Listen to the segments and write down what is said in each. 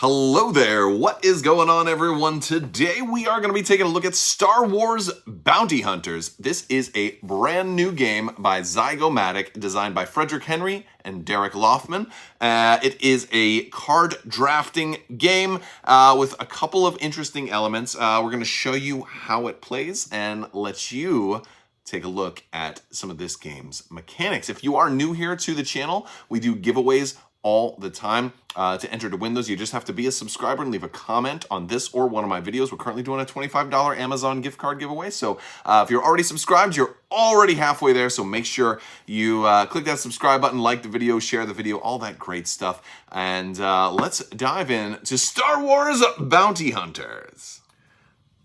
Hello there, what is going on everyone? Today we are going to be taking a look at Star Wars Bounty Hunters. This is a brand new game by Zygomatic, designed by Frederick Henry and Derek Loffman. It is a card drafting game with a couple of interesting elements. We're going to show you how it plays and let you take a look at some of this game's mechanics. If you are new here to the channel, we do giveaways all the time. To enter to win those, you just have to be a subscriber and leave a comment on this or one of my videos. We're currently doing a $25 Amazon gift card giveaway. So if you're already subscribed, you're already halfway there. So make sure you click that subscribe button, like the video, share the video, all that great stuff. And let's dive in to Star Wars Bounty Hunters.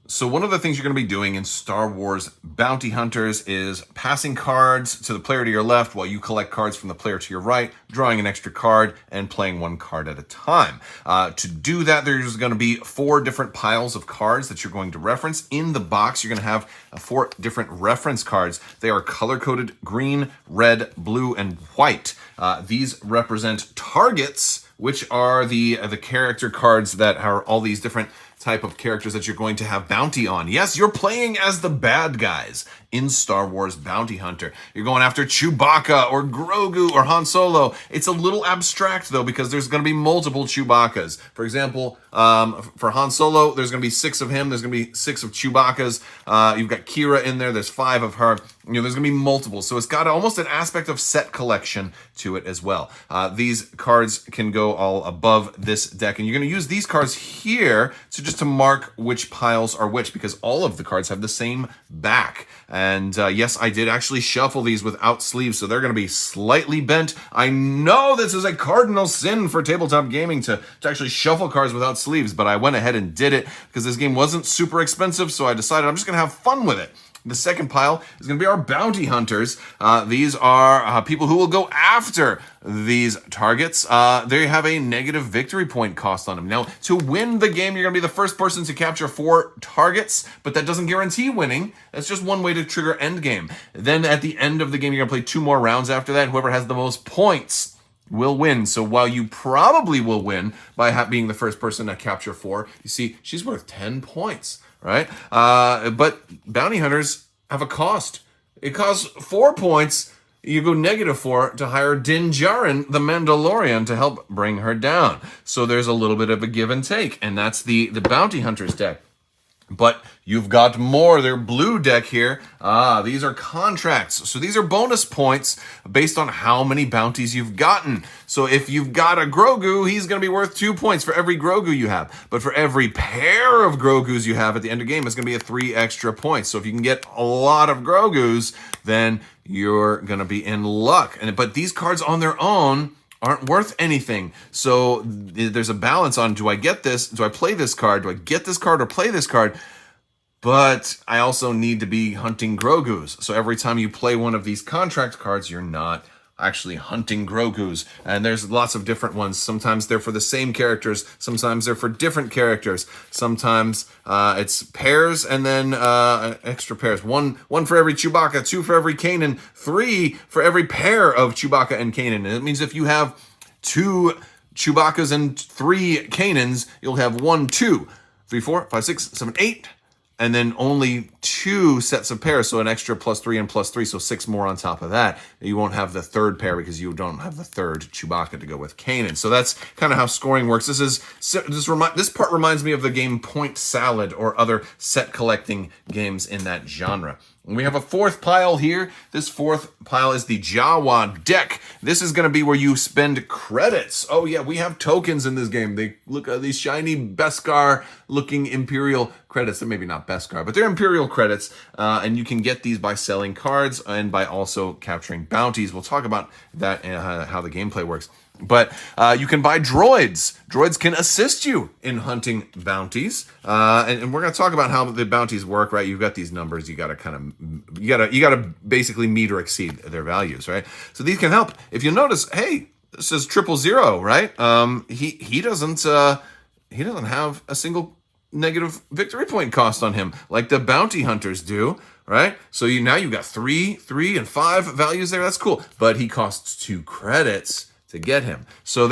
So one of the things you're going to be doing in Star Wars Bounty Hunters is passing cards to the player to your left while you collect cards from the player to your right, drawing an extra card, and playing one card at a time. To do that, there's going to be 4 different piles of cards that you're going to reference. In the box, you're going to have 4 different reference cards. They are color-coded green, red, blue, and white. These represent targets, which are the character cards that are all these different type of characters that you're going to have bounty on. Yes, you're playing as the bad guys in Star Wars Bounty Hunter. You're going after Chewbacca or Grogu or Han Solo. It's a little abstract though, because there's going to be multiple Chewbaccas. For example, for Han Solo, there's going to be 6 of him. There's going to be 6 of Chewbacca's. You've got Kira in there. There's 5 of her. You know, there's going to be multiple. So it's got almost an aspect of set collection to it as well. These cards can go all above this deck, and you're going to use these cards here to mark which piles are which, because all of the cards have the same back. And yes, I did actually shuffle these without sleeves, so they're going to be slightly bent. I know this is a cardinal sin for tabletop gaming to actually shuffle cards without sleeves, but I went ahead and did it because this game wasn't super expensive, so I decided I'm just going to have fun with it. The second pile is going to be our bounty hunters. These are people who will go after these targets. They have a negative victory point cost on them. Now, to win the game, you're going to be the first person to capture 4 targets, but that doesn't guarantee winning. That's just one way to trigger Endgame. Then at the end of the game, you're going to play 2 more rounds after that. Whoever has the most points will win. So while you probably will win by being the first person to capture 4, you see, she's worth 10 points. Right? But bounty hunters have a cost. It costs 4 points. You go -4 to hire Din Djarin, the Mandalorian, to help bring her down. So there's a little bit of a give and take, and that's the bounty hunters deck. But you've got more. Their blue deck here. These are contracts. So these are bonus points based on how many bounties you've gotten. So if you've got a Grogu, he's going to be worth 2 points for every Grogu you have. But for every pair of Grogus you have at the end of the game, it's going to be 3 extra points. So if you can get a lot of Grogus, then you're going to be in luck. But these cards on their own aren't worth anything. So there's a balance on, do I get this? Do I play this card? Do I get this card or play this card? But I also need to be hunting Grogus. So every time you play one of these contract cards, you're not actually hunting Grogus. And there's lots of different ones. Sometimes they're for the same characters. Sometimes they're for different characters. Sometimes it's pairs and then extra pairs. One for every Chewbacca, 2 for every Kanan, 3 for every pair of Chewbacca and Kanan. And it means if you have 2 Chewbaccas and 3 Kanans, you'll have 1, 2, 3, 4, 5, 6, 7, 8. And then only 2 sets of pairs, so an extra +3 and +3, so 6 more on top of that. You won't have the 3rd pair because you don't have the 3rd Chewbacca to go with Kanan. So that's kind of how scoring works. This part reminds me of the game Point Salad or other set collecting games in that genre. And we have a 4th pile here. This 4th pile is the Jawa deck. This is going to be where you spend credits. Oh yeah, we have tokens in this game. They look at these shiny Beskar looking Imperial credits. They're maybe not Beskar, but they're Imperial credits. And you can get these by selling cards and by also capturing bounties. We'll talk about that and how the gameplay works. But you can buy droids. Droids can assist you in hunting bounties, and we're going to talk about how the bounties work. Right? You've got these numbers. You got to basically meet or exceed their values. Right? So these can help. If you notice, hey, this is 000. Right? He doesn't have a single negative victory point cost on him like the bounty hunters do. Right? So now you've got 3, 3, and 5 values there. That's cool. But he costs 2 credits to get him. So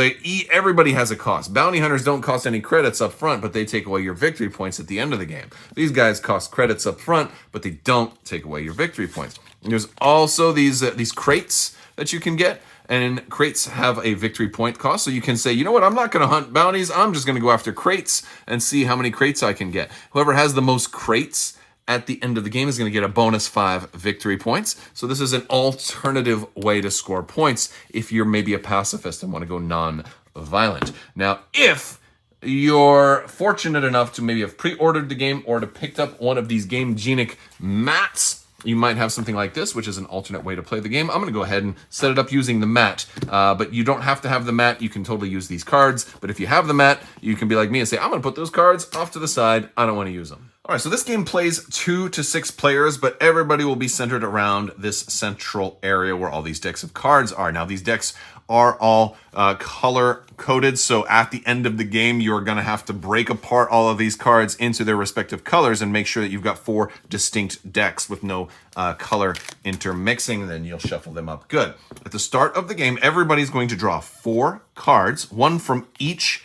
everybody has a cost. Bounty hunters don't cost any credits up front, but they take away your victory points at the end of the game. These guys cost credits up front, but they don't take away your victory points. And there's also these crates that you can get, and crates have a victory point cost. So you can say, you know what, I'm not going to hunt bounties. I'm just going to go after crates and see how many crates I can get. Whoever has the most crates at the end of the game is going to get a bonus 5 victory points. So this is an alternative way to score points if you're maybe a pacifist and want to go non-violent. Now, if you're fortunate enough to maybe have pre-ordered the game or to picked up one of these Game Genic mats, you might have something like this, which is an alternate way to play the game. I'm going to go ahead and set it up using the mat, but you don't have to have the mat. You can totally use these cards, but if you have the mat, you can be like me and say, I'm going to put those cards off to the side. I don't want to use them. All right, so this game plays 2 to 6 players, but everybody will be centered around this central area where all these decks of cards are. Now, these decks are all color-coded, so at the end of the game, you're going to have to break apart all of these cards into their respective colors and make sure that you've got 4 distinct decks with no color intermixing, then you'll shuffle them up good. At the start of the game, everybody's going to draw 4 cards, 1 from each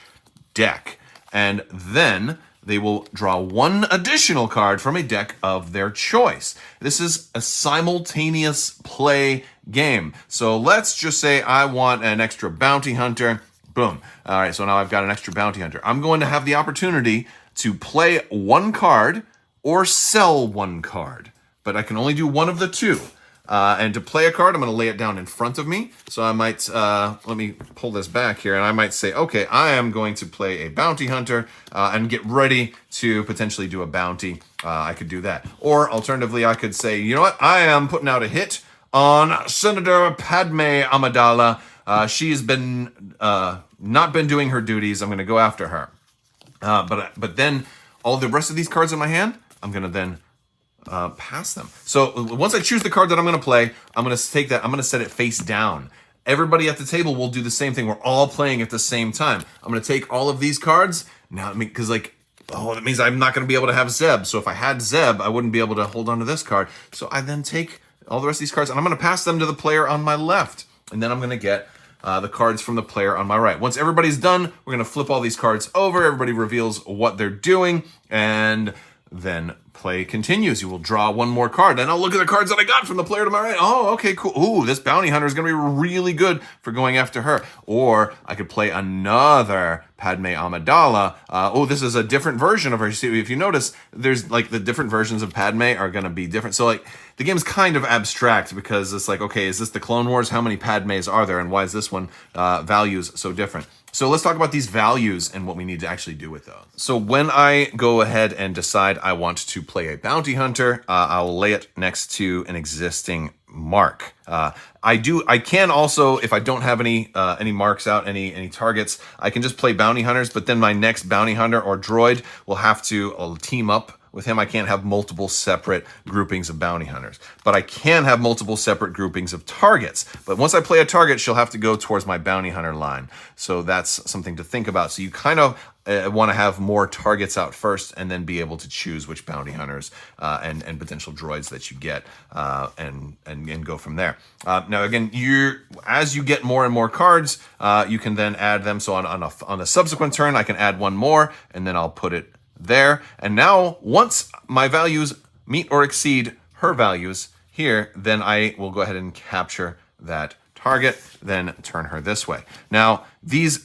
deck, and then they will draw 1 additional card from a deck of their choice. This is a simultaneous play game. So let's just say I want an extra bounty hunter. Boom. All right, so now I've got an extra bounty hunter. I'm going to have the opportunity to play 1 card or sell 1 card, but I can only do one of the 2. And to play a card, I'm going to lay it down in front of me. So I might, let me pull this back here, and I might say, okay, I am going to play a bounty hunter and get ready to potentially do a bounty. I could do that. Or alternatively, I could say, you know what, I am putting out a hit on Senator Padme Amidala. She's been not been doing her duties. I'm going to go after her. But then all the rest of these cards in my hand, I'm going to then pass them. So once I choose the card that I'm going to play, I'm going to take that, I'm going to set it face down. Everybody at the table will do the same thing. We're all playing at the same time. I'm going to take all of these cards now, because that means I'm not going to be able to have Zeb. So if I had Zeb, I wouldn't be able to hold on to this card. So I then take all the rest of these cards and I'm going to pass them to the player on my left. And then I'm going to get the cards from the player on my right. Once everybody's done, we're going to flip all these cards over. Everybody reveals what they're doing, and then play continues. You will draw 1 more card, and I'll look at the cards that I got from the player to my right. Oh, okay, cool. Ooh, this bounty hunter is going to be really good for going after her. Or I could play another Padme Amidala. Oh, this is a different version of her. See, if you notice, there's the different versions of Padme are going to be different. So the game's kind of abstract because it's okay, is this the Clone Wars? How many Padmes are there, and why is this one values so different? So let's talk about these values and what we need to actually do with those. So when I go ahead and decide I want to play a bounty hunter, I'll lay it next to an existing mark. I can also, if I don't have any marks out, any targets, I can just play bounty hunters, but then my next bounty hunter or droid will have to team up with him. I can't have multiple separate groupings of bounty hunters, but I can have multiple separate groupings of targets. But once I play a target, she'll have to go towards my bounty hunter line. So that's something to think about. So you kind of want to have more targets out first and then be able to choose which bounty hunters and potential droids that you get and go from there. Now, again, as you get more and more cards, you can then add them. So on a subsequent turn, I can add 1 more, and then I'll put it there. And now, once my values meet or exceed her values here, then I will go ahead and capture that target, then turn her this way. Now, these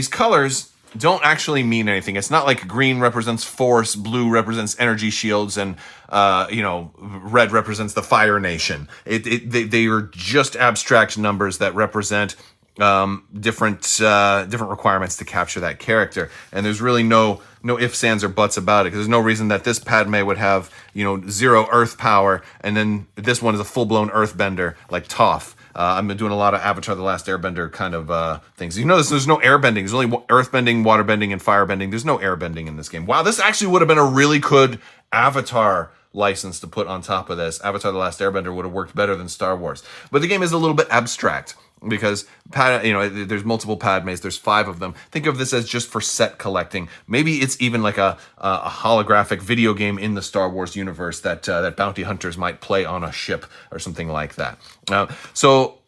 colors don't actually mean anything. It's not like green represents force, blue represents energy shields, and red represents the Fire Nation. They are just abstract numbers that represent different requirements to capture that character. And there's really no ifs, ands, or buts about it, because there's no reason that this Padme would have 0 earth power, and then this one is a full-blown earthbender like Toph. I've been doing a lot of Avatar: The Last Airbender kind of things. You notice there's no airbending. There's only earthbending, waterbending, and firebending. There's no airbending in this game. Wow, this actually would have been a really good Avatar license to put on top of this. Avatar: The Last Airbender would have worked better than Star Wars. But the game is a little bit abstract because there's multiple Padmes. There's 5 of them. Think of this as just for set collecting. Maybe it's even like a holographic video game in the Star Wars universe that bounty hunters might play on a ship or something like that. So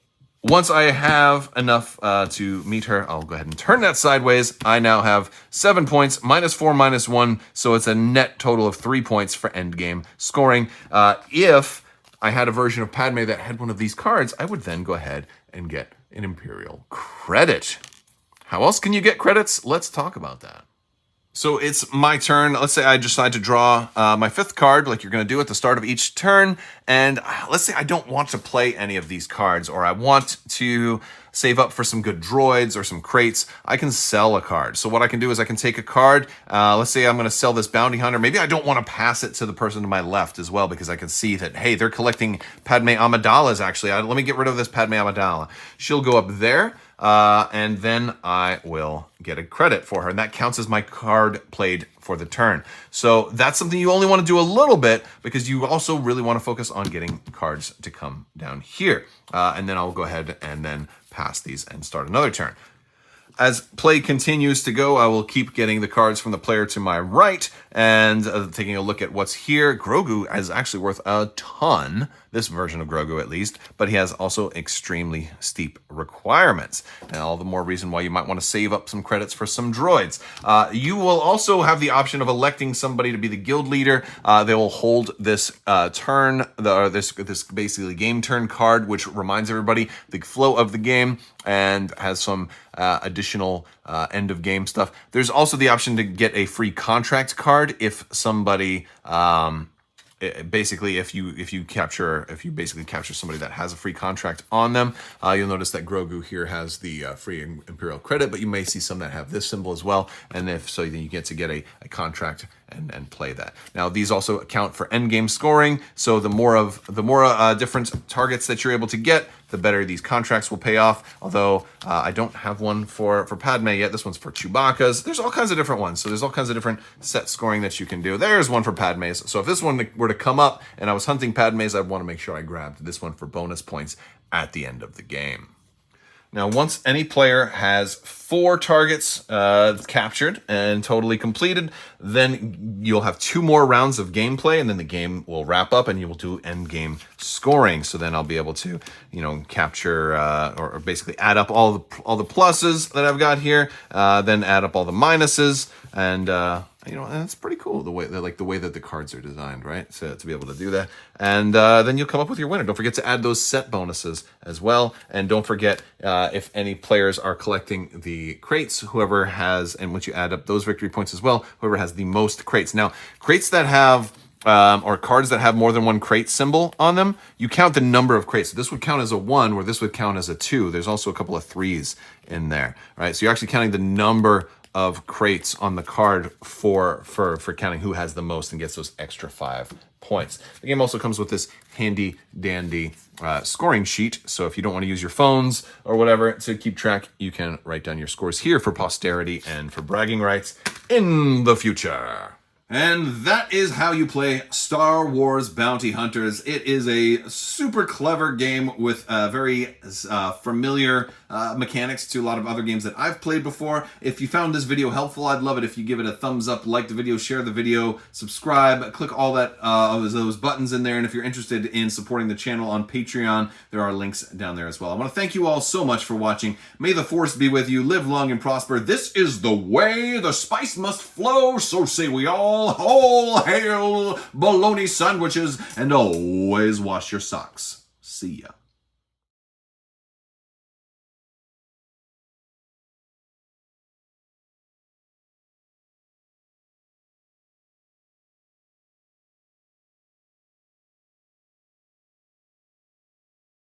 Once I have enough to meet her, I'll go ahead and turn that sideways. I now have 7 points, -4, -1, so it's a net total of 3 points for endgame scoring. If I had a version of Padme that had one of these cards, I would then go ahead and get an Imperial credit. How else can you get credits? Let's talk about that. So it's my turn. Let's say I decide to draw my 5th card like you're going to do at the start of each turn. And let's say I don't want to play any of these cards, or I want to save up for some good droids or some crates. I can sell a card. So what I can do is I can take a card. Let's say I'm going to sell this bounty hunter. Maybe I don't want to pass it to the person to my left as well, because I can see that, hey, they're collecting Padme Amidala's actually. Let me get rid of this Padme Amidala. She'll go up there. And then I will get a credit for her, and that counts as my card played for the turn. So that's something you only want to do a little bit, because you also really want to focus on getting cards to come down here. And then I'll go ahead and then pass these and start another turn. As play continues to go, I will keep getting the cards from the player to my right and taking a look at what's here. Grogu is actually worth a ton, this version of Grogu at least, but he has also extremely steep requirements. And all the more reason why you might want to save up some credits for some droids. You will also have the option of electing somebody to be the guild leader. They will hold this turn, this basically game turn card, which reminds everybody the flow of the game and has some additional end of game stuff. There's also the option to get a free contract card if somebody basically if you basically capture somebody that has a free contract on them. You'll notice that Grogu here has the free Imperial credit, but you may see some that have this symbol as well, and if so, then you get to get a contract and play that. Now these also account for endgame scoring, so the more different targets that you're able to get, the better these contracts will pay off. Although I don't have one for Padme yet. This one's for Chewbacca's. There's all kinds of different ones. So there's all kinds of different set scoring that you can do. There's one for Padme's. So if this one were to come up and I was hunting Padme's, I'd want to make sure I grabbed this one for bonus points at the end of the game. Now, once any player has 4 targets captured and totally completed, then you'll have 2 more rounds of gameplay, and then the game will wrap up, and you will do end game scoring. So then I'll be able to, capture or basically add up all the pluses that I've got here, then add up all the minuses, and and it's pretty cool the way that the cards are designed, right? So to be able to do that, and then you'll come up with your winner. Don't forget to add those set bonuses as well, and don't forget if any players are collecting the crates, whoever has, and once you add up those victory points as well, whoever has the most crates. Now, crates that have or cards that have more than 1 crate symbol on them, you count the number of crates. So this would count as a 1, where this would count as a 2. There's also a couple of 3s in there, right? So you're actually counting the number of crates on the card for counting who has the most and gets those extra 5 points. The game also comes with this handy dandy scoring sheet, so if you don't want to use your phones or whatever to keep track, you can write down your scores here for posterity and for bragging rights in the future. And that is how you play Star Wars Bounty Hunters. It is a super clever game with very familiar mechanics to a lot of other games that I've played before. If you found this video helpful, I'd love it if you give it a thumbs up, like the video, share the video, subscribe, click all that those buttons in there. And if you're interested in supporting the channel on Patreon, there are links down there as well. I want to thank you all so much for watching. May the Force be with you. Live long and prosper. This is the way. The spice must flow. So say we all. All hail bologna sandwiches, and always wash your socks. See ya.